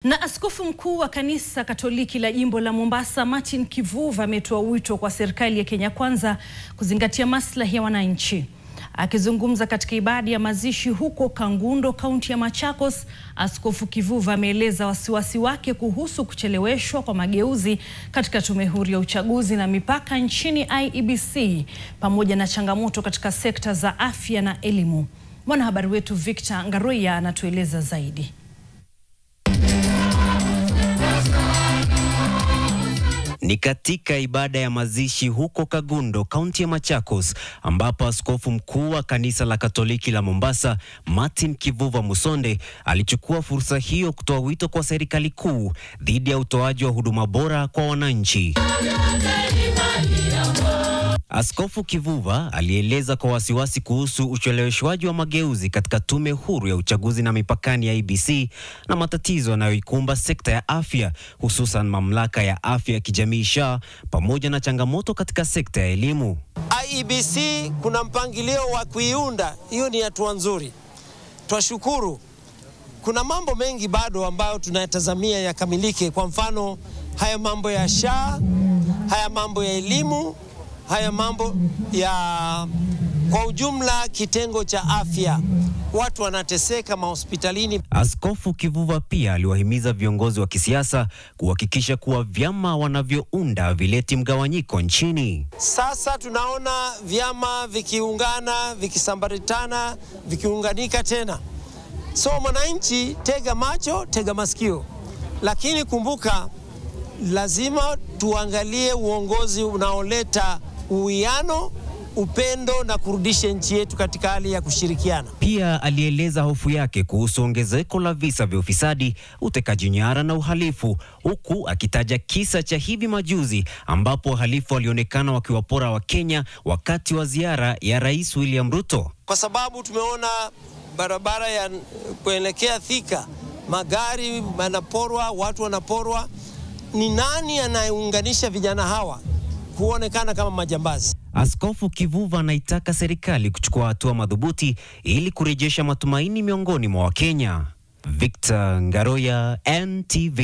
Na askofu mkuu wa kanisa Katoliki la jimbo la Mombasa, Martin Kivuva, ametoa wito kwa serikali ya Kenya Kwanza kuzingatia maslahi ya wananchi. Akizungumza katika ibada ya mazishi huko Kangundo, kaunti ya Machakos, Askofu Kivuva ameeleza wasiwasi wake kuhusu kucheleweshwa kwa mageuzi katika tume huru ya uchaguzi na mipaka nchini IEBC, pamoja na changamoto katika sekta za afya na elimu. Mwanahabari wetu Victor Ngaroya anatueleza zaidi. Ni katika ibada ya mazishi huko Kangundo, kaunti ya Machakos, ambapo askofu mkuu wa kanisa la Katoliki la Mombasa, Martin Kivuva Musonde, alichukua fursa hiyo kutoa wito kwa serikali kuu dhidi ya utoaji wa huduma bora kwa wananchi. Askofu Kivuva alieleza kwa wasiwasi kuhusu ucheleweshwaji wa mageuzi katika tume huru ya uchaguzi na mipakani ya IEBC na matatizo yanayoikumba sekta ya afya, hususan mamlaka ya afya ya kijamii SHA, pamoja na changamoto katika sekta ya elimu. IEBC kuna mpangilio wa kuiunda, hiyo ni hatua nzuri. Twashukuru. Kuna mambo mengi bado ambayo tunayatazamia yakamilike, kwa mfano haya mambo ya SHA, haya mambo ya elimu, haya mambo ya kwa ujumla kitengo cha afya. Watu wanateseka mahospitalini. Askofu Kivuva pia aliwahimiza viongozi wa kisiasa kuhakikisha kuwa vyama wanavyounda vileti mgawanyiko nchini. Sasa tunaona vyama vikiungana, vikisambaritana, vikiunganika tena. So mwananchi, tega macho, tega masikio. Lakini kumbuka, lazima tuangalie uongozi unaoleta uwiano, upendo na kurudisha nchi yetu katika hali ya kushirikiana. Pia alieleza hofu yake kuhusu ongezeko la visa vya ufisadi, utekaji nyara na uhalifu, huku akitaja kisa cha hivi majuzi ambapo wahalifu walionekana wakiwapora Wakenya wakati wa ziara ya Rais William Ruto. Kwa sababu tumeona barabara ya kuelekea Thika, magari yanaporwa, watu wanaporwa. Ni nani anayeunganisha vijana hawa kuonekana kama majambazi? Askofu Kivuva anaitaka serikali kuchukua hatua madhubuti ili kurejesha matumaini miongoni mwa Wakenya. Victor Ngaroya, NTV.